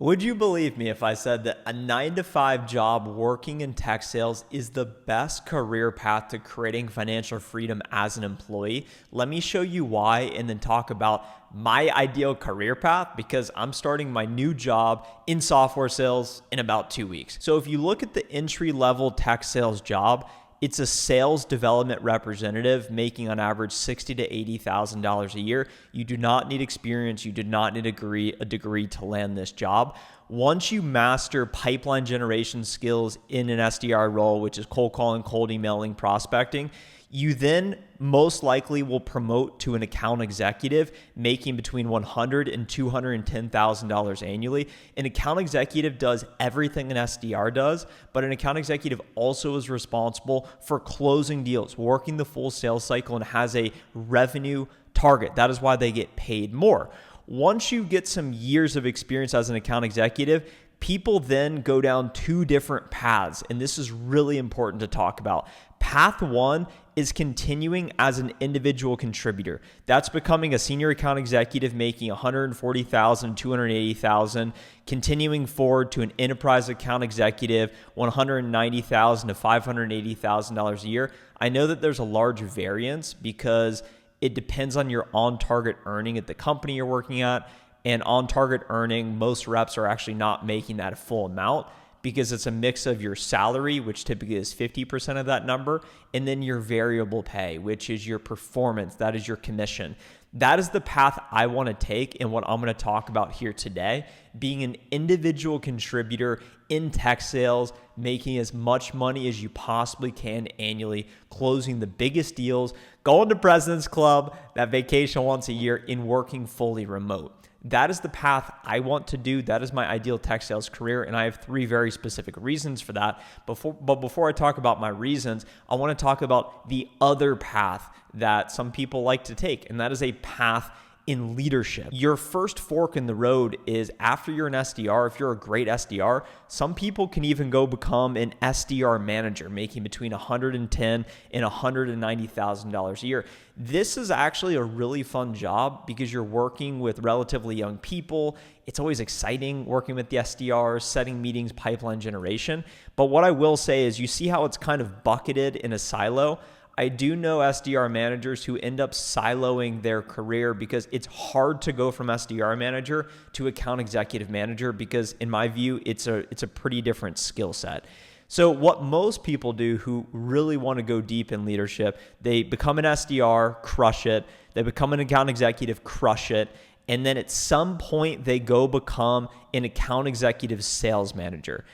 Would you believe me if I said that a 9 to 5 job working in tech sales is the best career path to creating financial freedom as an employee? Let me show you why and then talk about my ideal career path because I'm starting my new job in software sales in about 2 weeks. So if you look at the entry-level tech sales job, it's a sales development representative making on average $60,000 to $80,000 a year. You do not need experience. You do not need a degree to land this job. Once you master pipeline generation skills in an SDR role, which is cold calling, cold emailing, prospecting, you then most likely will promote to an account executive making between $100,000 and $210,000 annually. An account executive does everything an SDR does, but an account executive also is responsible for closing deals, working the full sales cycle, and has a revenue target. That is why they get paid more. Once you get some years of experience as an account executive, people then go down two different paths, and this is really important to talk about. Path one is continuing as an individual contributor. That's becoming a senior account executive making $140,000, $280,000, continuing forward to an enterprise account executive, $190,000 to $580,000 a year. I know that there's a large variance because it depends on your on-target earning at the company you're working at. And on-target earning, most reps are actually not making that full amount because it's a mix of your salary, which typically is 50% of that number, and then your variable pay, which is your performance. That is your commission. That is the path I want to take and what I'm going to talk about here today, being an individual contributor in tech sales, making as much money as you possibly can annually, closing the biggest deals, going to President's Club, that vacation once a year, and working fully remote. That is the path I want to do. That is my ideal tech sales career, and I have 3 very specific reasons for that. But before I talk about my reasons, I want to talk about the other path that some people like to take, and that is a path in leadership. Your first fork in the road is after you're an SDR. If you're a great SDR, some people can even go become an SDR manager, making between $110,000 and $190,000 a year. This is actually a really fun job because you're working with relatively young people. It's always exciting working with the SDRs, setting meetings, pipeline generation. But what I will say is you see how it's kind of bucketed in a silo. I do know SDR managers who end up siloing their career because it's hard to go from SDR manager to account executive manager because in my view, it's a pretty different skill set. So what most people do who really want to go deep in leadership, they become an SDR, crush it. They become an account executive, crush it. And then at some point, they go become an account executive sales manager.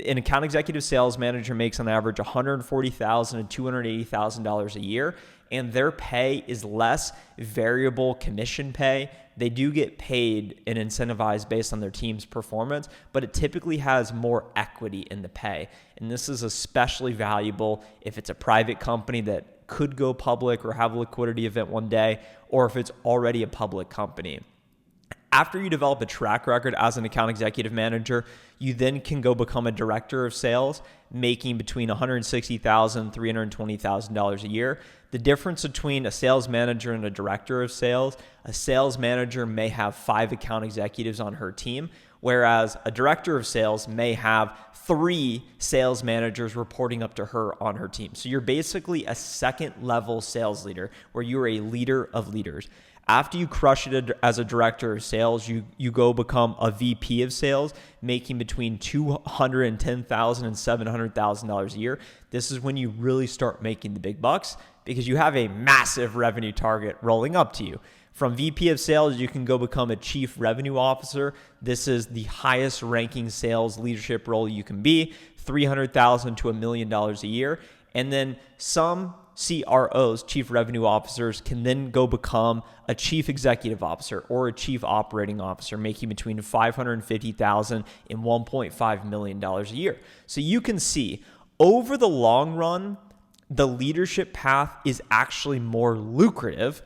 An account executive sales manager makes on average $140,000 to $280,000 a year, and their pay is less variable commission pay. They do get paid and incentivized based on their team's performance, but it typically has more equity in the pay. And this is especially valuable if it's a private company that could go public or have a liquidity event one day, or if it's already a public company. After you develop a track record as an account executive manager, you then can go become a director of sales, making between $160,000 and $320,000 a year. The difference between a sales manager and a director of sales, a sales manager may have 5 account executives on her team, whereas a director of sales may have 3 sales managers reporting up to her on her team. So you're basically a second level sales leader where you're a leader of leaders. After you crush it as a director of sales, you go become a VP of sales, making between $210,000 and $700,000 a year. This is when you really start making the big bucks because you have a massive revenue target rolling up to you. From VP of sales, you can go become a chief revenue officer. This is the highest ranking sales leadership role you can be, $300,000 to $1 million a year. And then some CROs, chief revenue officers, can then go become a chief executive officer or a chief operating officer, making between $550,000 and $1.5 million a year. So you can see over the long run, the leadership path is actually more lucrative.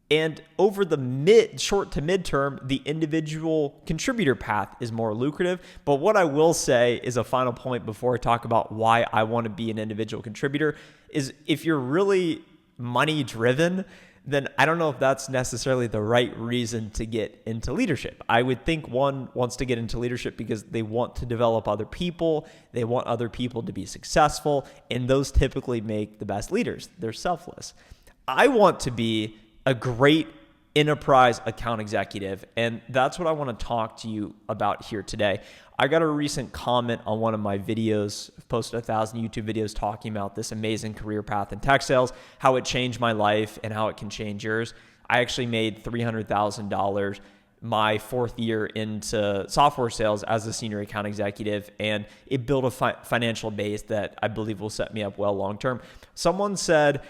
And over the short to midterm, the individual contributor path is more lucrative. But what I will say is a final point before I talk about why I want to be an individual contributor is if you're really money driven, then I don't know if that's necessarily the right reason to get into leadership. I would think one wants to get into leadership because they want to develop other people, they want other people to be successful, and those typically make the best leaders. They're selfless. I want to be a great enterprise account executive, and that's what I want to talk to you about here today. I got a recent comment on one of my videos. I've posted 1,000 YouTube videos talking about this amazing career path in tech sales, how it changed my life and how it can change yours. I actually made $300,000 my fourth year into software sales as a senior account executive, and it built a financial base that I believe will set me up well long term. Someone said,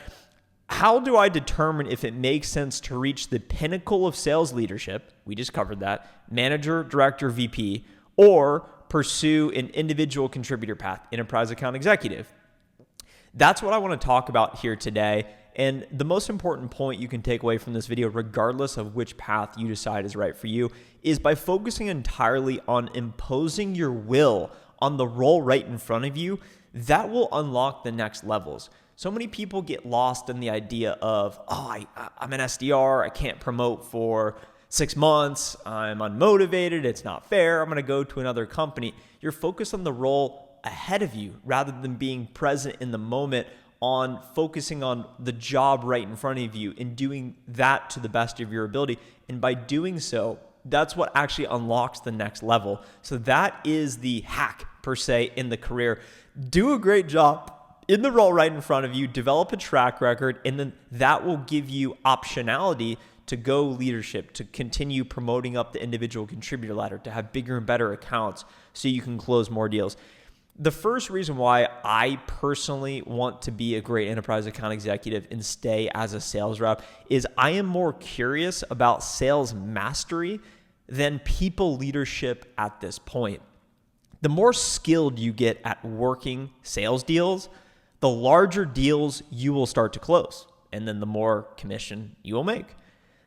how do I determine if it makes sense to reach the pinnacle of sales leadership? We just covered that. Manager, director, VP, or pursue an individual contributor path, enterprise account executive. That's what I want to talk about here today. And the most important point you can take away from this video, regardless of which path you decide is right for you, is by focusing entirely on imposing your will on the role right in front of you, that will unlock the next levels. So many people get lost in the idea of, I'm an SDR, I can't promote for 6 months, I'm unmotivated, it's not fair, I'm going to go to another company. You're focused on the role ahead of you rather than being present in the moment, on focusing on the job right in front of you and doing that to the best of your ability. And by doing so, that's what actually unlocks the next level. So that is the hack per se in the career. Do a great job in the role right in front of you, develop a track record, and then that will give you optionality to go leadership, to continue promoting up the individual contributor ladder, to have bigger and better accounts so you can close more deals. The first reason why I personally want to be a great enterprise account executive and stay as a sales rep is I am more curious about sales mastery than people leadership at this point. The more skilled you get at working sales deals, the larger deals you will start to close, and then the more commission you will make.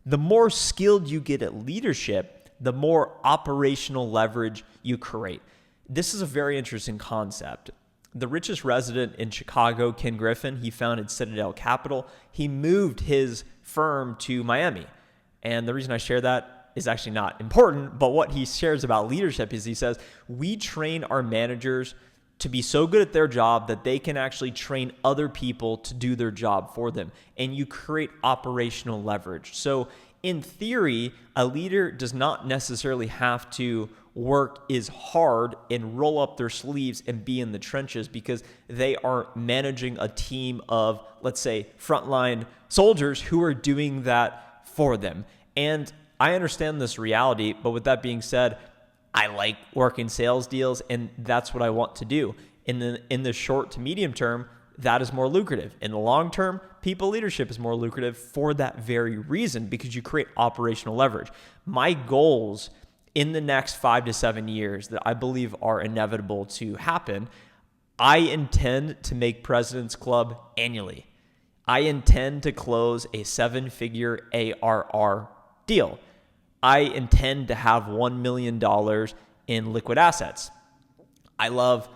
The more skilled you get at leadership, the more operational leverage you create. This is a very interesting concept. The richest resident in Chicago, Ken Griffin, he founded Citadel Capital. He moved his firm to Miami. And the reason I share that is actually not important, but what he shares about leadership is he says, we train our managers to be so good at their job that they can actually train other people to do their job for them. And you create operational leverage. So in theory, a leader does not necessarily have to work as hard and roll up their sleeves and be in the trenches because they are managing a team of, let's say, frontline soldiers who are doing that for them. And I understand this reality, but with that being said, I like working sales deals, and that's what I want to do. In the short to medium term, that is more lucrative. In the long term, people leadership is more lucrative for that very reason, because you create operational leverage. My goals in the next 5 to 7 years that I believe are inevitable to happen, I intend to make President's Club annually. I intend to close a 7-figure ARR deal. I intend to have $1 million in liquid assets. I love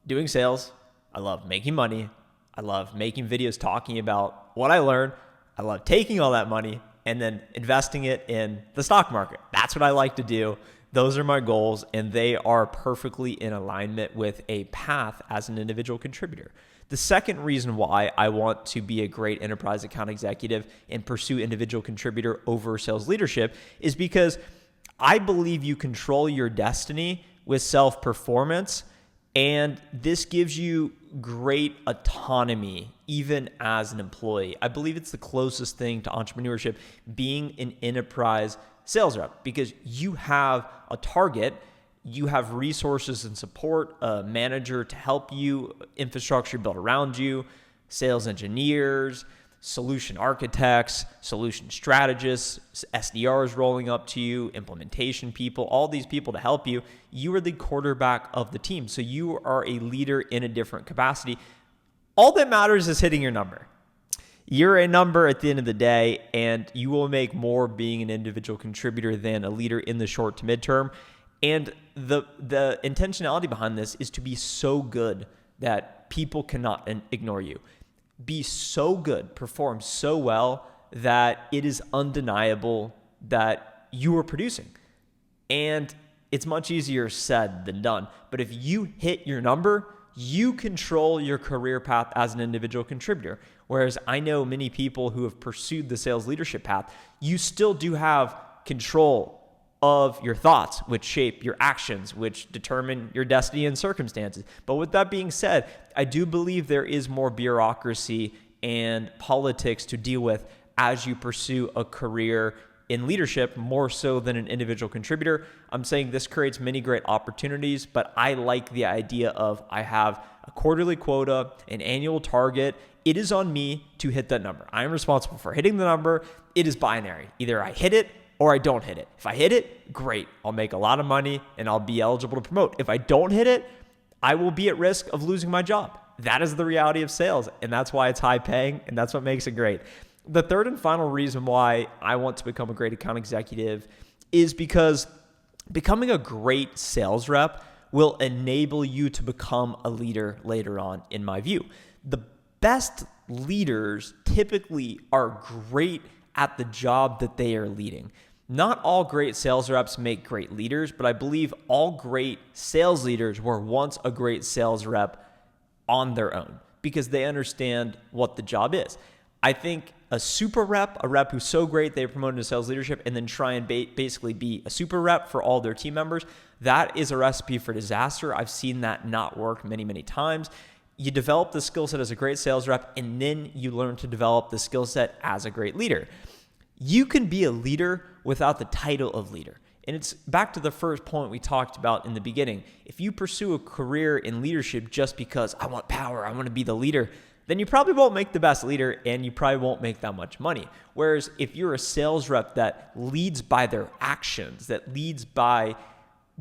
doing sales. I love making money. I love making videos talking about what I learned. I love taking all that money and then investing it in the stock market. That's what I like to do. Those are my goals, and they are perfectly in alignment with a path as an individual contributor. The second reason why I want to be a great enterprise account executive and pursue individual contributor over sales leadership is because I believe you control your destiny with self-performance, and this gives you great autonomy even as an employee. I believe it's the closest thing to entrepreneurship, being an enterprise sales rep, because you have a target, you have resources and support, a manager to help you, infrastructure built around you, sales engineers, solution architects, solution strategists, SDRs rolling up to you, implementation people, all these people to help you. You are the quarterback of the team. So you are a leader in a different capacity. All that matters is hitting your number. You're a number at the end of the day, and you will make more being an individual contributor than a leader in the short to midterm. And the intentionality behind this is to be so good that people cannot ignore you. Be so good, perform so well that it is undeniable that you are producing. And it's much easier said than done. But if you hit your number, you control your career path as an individual contributor. Whereas I know many people who have pursued the sales leadership path, you still do have control of your thoughts, which shape your actions, which determine your destiny and circumstances. But with that being said, I do believe there is more bureaucracy and politics to deal with as you pursue a career in leadership, more so than an individual contributor. I'm saying this creates many great opportunities, but I like the idea of I have a quarterly quota, an annual target. It is on me to hit that number. I am responsible for hitting the number. It is binary. Either I hit it or I don't hit it. If I hit it, great. I'll make a lot of money and I'll be eligible to promote. If I don't hit it, I will be at risk of losing my job. That is the reality of sales, and that's why it's high paying, and that's what makes it great. The third and final reason why I want to become a great account executive is because becoming a great sales rep will enable you to become a leader later on, in my view. The best leaders typically are great at the job that they are leading. Not all great sales reps make great leaders, but I believe all great sales leaders were once a great sales rep on their own because they understand what the job is. I think a super rep, a rep who's so great they promoted to sales leadership and then try and basically be a super rep for all their team members, that is a recipe for disaster. I've seen that not work many, many times. You develop the skill set as a great sales rep, and then you learn to develop the skill set as a great leader. You can be a leader without the title of leader. And it's back to the first point we talked about in the beginning. If you pursue a career in leadership just because I want power, I want to be the leader, then you probably won't make the best leader and you probably won't make that much money. Whereas if you're a sales rep that leads by their actions, that leads by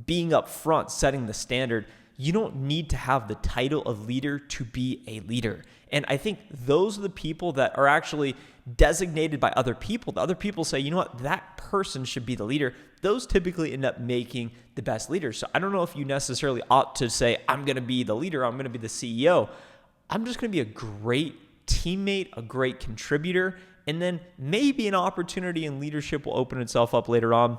being upfront, setting the standard, you don't need to have the title of leader to be a leader. And I think those are the people that are actually designated by other people. The other people say, you know what, that person should be the leader. Those typically end up making the best leaders. So I don't know if you necessarily ought to say, I'm going to be the leader, I'm going to be the CEO. I'm just going to be a great teammate, a great contributor, and then maybe an opportunity in leadership will open itself up later on.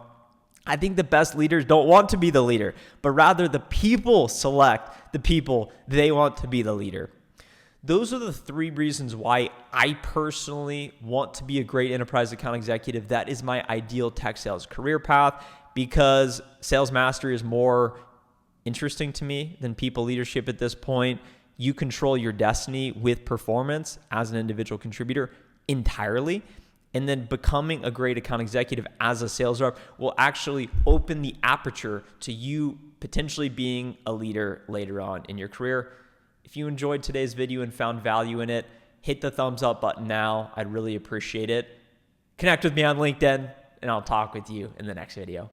I think the best leaders don't want to be the leader, but rather the people select the people they want to be the leader. Those are the three reasons why I personally want to be a great enterprise account executive. That is my ideal tech sales career path because sales mastery is more interesting to me than people leadership at this point. You control your destiny with performance as an individual contributor entirely. And then becoming a great account executive as a sales rep will actually open the aperture to you potentially being a leader later on in your career. If you enjoyed today's video and found value in it, hit the thumbs up button now. I'd really appreciate it. Connect with me on LinkedIn, and I'll talk with you in the next video.